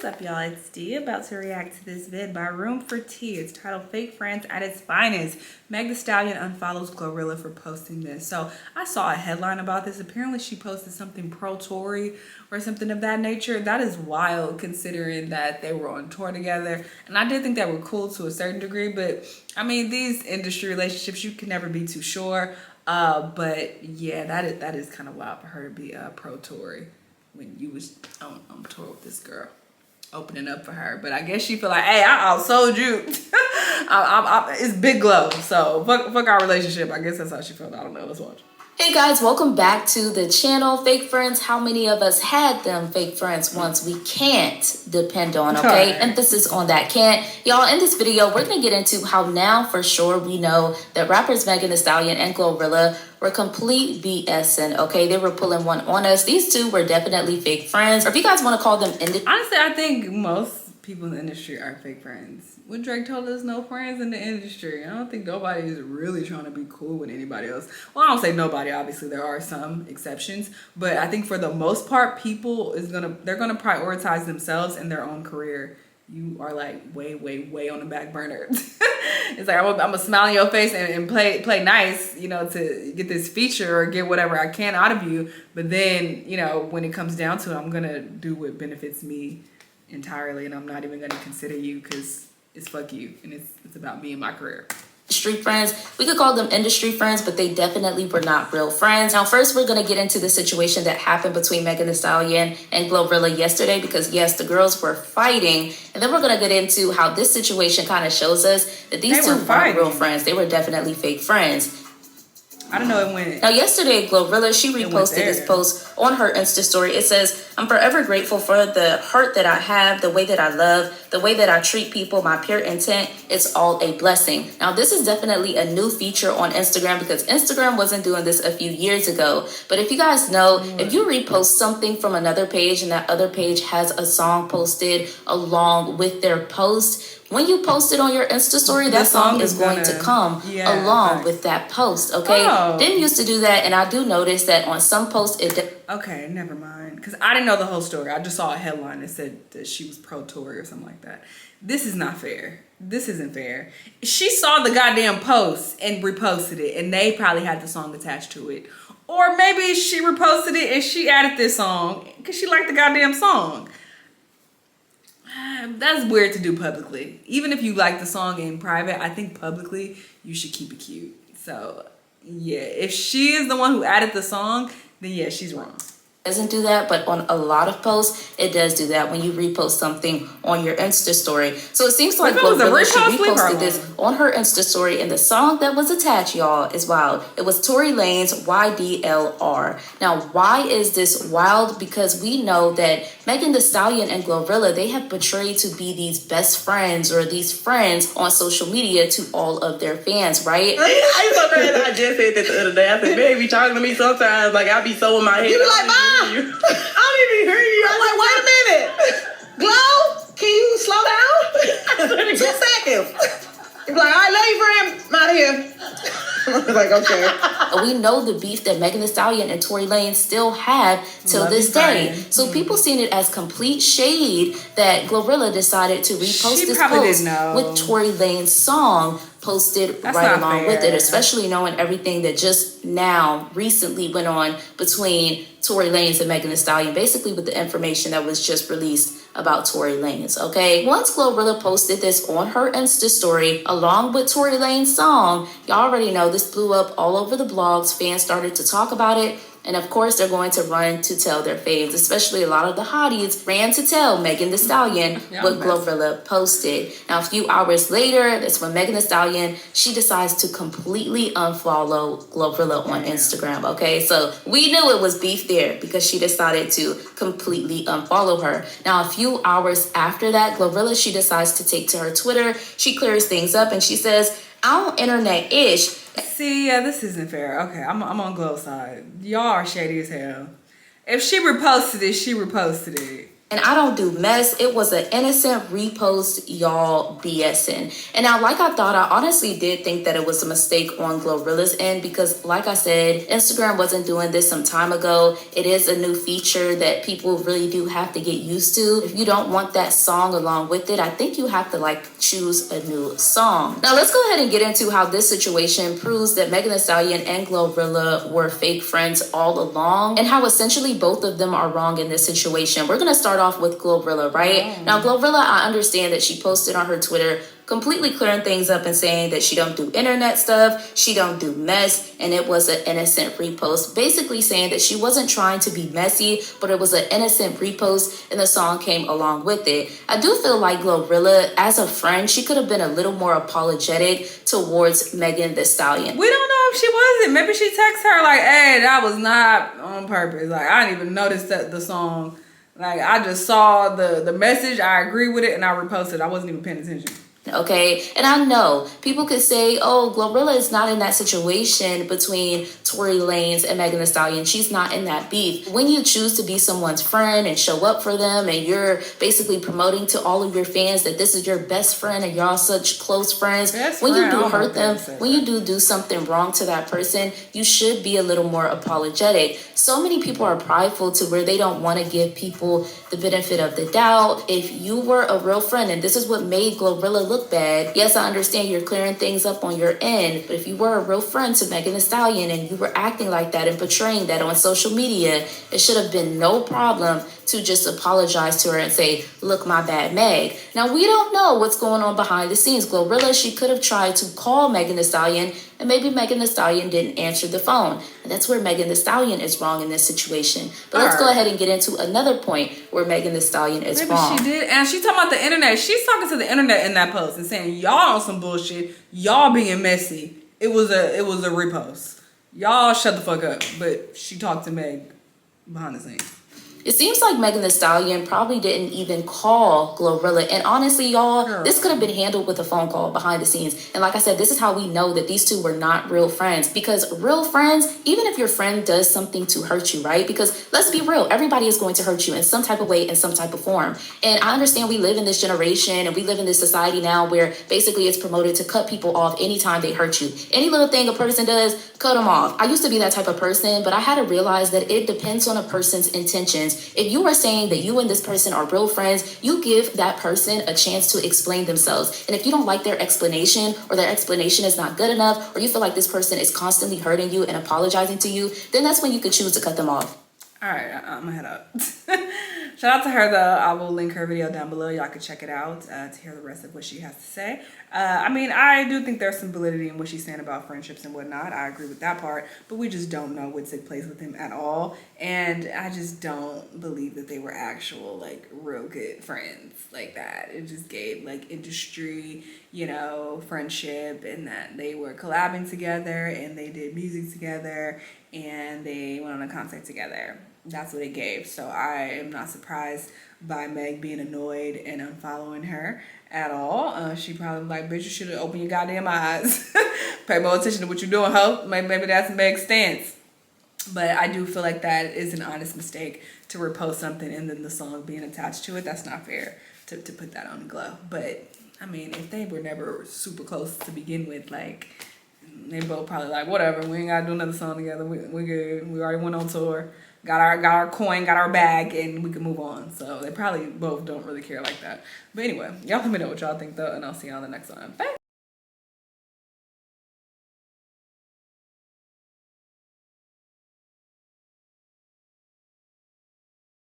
What's up, y'all? It's Dee about to react to this vid by Room for Tea. It's titled Fake Friends at Its Finest. Meg Thee Stallion unfollows Glorilla for posting this. So I saw a headline about this. Apparently she posted something pro Tory or something of that nature. That is wild considering that they were on tour together. And I did think they were cool to a certain degree, but I mean, these industry relationships, you can never be too sure. But yeah, that is kind of wild for her to be pro Tory when you was on tour with this girl, opening up for her. But I guess she feel like, hey, I outsold you. It's big glow, so fuck our relationship. I guess that's how she felt. I don't know. Let's watch. Hey guys, welcome back to the channel. Fake friends, how many of us had them fake friends once we can't depend on, okay? Emphasis on that, can't. Y'all, in this video, we're gonna get into how now for sure we know that rappers Megan Thee Stallion and Glorilla were complete BSing, okay? They were pulling one on us. These two were definitely fake friends. Or if you guys want to call them honestly, I think most people in the industry are fake friends. When Drake told us no friends in the industry, I don't think nobody is really trying to be cool with anybody else. Well, I don't say nobody, obviously there are some exceptions, but I think for the most part, people they're gonna prioritize themselves and their own career. You are like way on the back burner. It's like I'm gonna smile in your face and play nice, you know, to get this feature or get whatever I can out of you. But then, you know, when it comes down to it, I'm gonna do what benefits me entirely, and I'm not even gonna consider you because it's fuck you, and it's about me and my career. Street friends, we could call them industry friends, but they definitely were not real friends. Now, first, we're going to get into the situation that happened between Megan Thee Stallion and Glorilla yesterday, because yes, the girls were fighting, and then we're going to get into how this situation kind of shows us that these two weren't real friends. They were definitely fake friends. I don't know it went. Now, yesterday, Glorilla, she reposted this post on her Insta story. It says, "I'm forever grateful for the heart that I have, the way that I love, the way that I treat people, my pure intent. It's all a blessing." Now, this is definitely a new feature on Instagram because Instagram wasn't doing this a few years ago. But if you guys know, if you repost something from another page and that other page has a song posted along with their post, when you post it on your Insta story, that song is going to come along with that post, okay? Didn't used to do that, and I do notice that on some posts it... Okay, never mind. Because I didn't know the whole story. I just saw a headline that said that she was pro Tory or something like that. This is not fair. This isn't fair. She saw the goddamn post and reposted it, and they probably had the song attached to it. Or maybe she reposted it and she added this song because she liked the goddamn song. That's weird to do publicly. Even if you like the song in private, I think publicly you should keep it cute. So yeah, if she is the one who added the song, then yeah, she's wrong. Doesn't do that, but on a lot of posts it does do that when you repost something on your Insta story. So it seems like Glorilla, she reposted this on her Insta story, and the song that was attached, y'all, is wild. It was Tory Lanez YDLR. Now, why is this wild? Because we know that Megan Thee Stallion and Glorilla, they have portrayed to be these best friends or these friends on social media to all of their fans, right? I so crazy. I just said that the other day. I said, baby, talking to me sometimes, like I be so in my head. You be like, Mom, I don't even hear you. I'm like, wait a minute. Glow, can you slow down? 2 seconds. You be like, all right, love you, friend. I'm out of here. I was like, okay. We know the beef that Megan Thee Stallion and Tory Lanez still have till this day. So people seen it as complete shade that Glorilla decided to repost this post with Tory Lanez's song posted right along with it, especially knowing everything that just now recently went on between Tory Lanez and Megan Thee Stallion, basically with the information that was just released about Tory Lanez, okay? Once Glorilla posted this on her Insta story along with Tory Lanez's song, y'all already know this blew up all over the blogs. Fans started to talk about it. And of course, they're going to run to tell their faves, especially a lot of the hotties ran to tell Megan Thee Stallion what Glorilla posted. Now, a few hours later, that's when Megan Thee Stallion, she decides to completely unfollow Glorilla on Instagram, okay? So we knew it was beef there because she decided to completely unfollow her. Now, a few hours after that, Glorilla, she decides to take to her Twitter. She clears things up and she says, "I don't internet-ish." See, yeah, this isn't fair. Okay, I'm on Glow's side. Y'all are shady as hell. If she reposted it, she reposted it. And I don't do mess. It was an innocent repost, y'all BSing. And now, like I thought, I honestly did think that it was a mistake on Glorilla's end because, like I said, Instagram wasn't doing this some time ago. It is a new feature that people really do have to get used to. If you don't want that song along with it, I think you have to like choose a new song. Now, let's go ahead and get into how this situation proves that Megan Thee Stallion and Glorilla were fake friends all along and how essentially both of them are wrong in this situation. We're going to start off with Glorilla, right? Now, Glorilla, I understand that she posted on her Twitter completely clearing things up and saying that she don't do internet stuff, she don't do mess, and it was an innocent repost. Basically saying that she wasn't trying to be messy, but it was an innocent repost and the song came along with it. I do feel like Glorilla, as a friend, she could have been a little more apologetic towards Megan Thee Stallion. We don't know if she wasn't. Maybe she texted her like, hey, that was not on purpose. Like, I didn't even notice that the song. Like, I just saw the message, I agree with it, and I reposted. I wasn't even paying attention. Okay, and I know people could say, oh, Glorilla is not in that situation between Tory Lanez and Megan Thee Stallion. She's not in that beef. When you choose to be someone's friend and show up for them and you're basically promoting to all of your fans that this is your best friend and y'all such close friends, when you do hurt them, when you do something wrong to that person, you should be a little more apologetic. So many people are prideful to where they don't want to give people the benefit of the doubt. If you were a real friend, and this is what made Glorilla look bad. Yes, I understand you're clearing things up on your end, but if you were a real friend to Megan Thee Stallion and you were acting like that and portraying that on social media, it should have been no problem to just apologize to her and say, look, my bad, Meg. Now, we don't know what's going on behind the scenes. Glorilla, she could have tried to call Megan Thee Stallion, and maybe Megan Thee Stallion didn't answer the phone. And that's where Megan Thee Stallion is wrong in this situation. But let's go ahead and get into another point where Megan Thee Stallion is wrong. Maybe she did. And she's talking about the internet. She's talking to the internet in that post and saying, y'all on some bullshit. Y'all being messy. It was a repost. Y'all shut the fuck up. But she talked to Meg behind the scenes. It seems like Megan Thee Stallion probably didn't even call Glorilla. And honestly, y'all, this could have been handled with a phone call behind the scenes. And like I said, this is how we know that these two were not real friends. Because real friends, even if your friend does something to hurt you, right? Because let's be real, everybody is going to hurt you in some type of way, in some type of form. And I understand we live in this generation and we live in this society now where basically it's promoted to cut people off anytime they hurt you. Any little thing a person does, cut them off. I used to be that type of person, but I had to realize that it depends on a person's intentions. If you are saying that you and this person are real friends, you give that person a chance to explain themselves. And if you don't like their explanation, or their explanation is not good enough, or you feel like this person is constantly hurting you and apologizing to you, then that's when you could choose to cut them off. All right, I'm gonna head up. Shout out to her, though. I will link her video down below. Y'all can check it out to hear the rest of what she has to say. I mean, I do think there's some validity in what she's saying about friendships and whatnot. I agree with that part, but we just don't know what took place with him at all. And I just don't believe that they were actual, like, real good friends like that. It just gave, like, industry, you know, friendship, and that they were collabing together and they did music together and they went on a concert together. That's what it gave. So I am not surprised by Meg being annoyed and unfollowing her at all. She probably like, bitch, you should have opened your goddamn eyes. Pay more attention to what you're doing, ho. Maybe that's Meg's stance. But I do feel like that is an honest mistake to repost something and then the song being attached to it. That's not fair to put that on Glow. But I mean, if they were never super close to begin with, like, they both probably like, whatever, we ain't gotta do another song together. We good. We already went on tour. Got our coin, got our bag, and we can move on. So they probably both don't really care like that. But anyway, y'all let me know what y'all think, though, and I'll see y'all in the next one. Bye.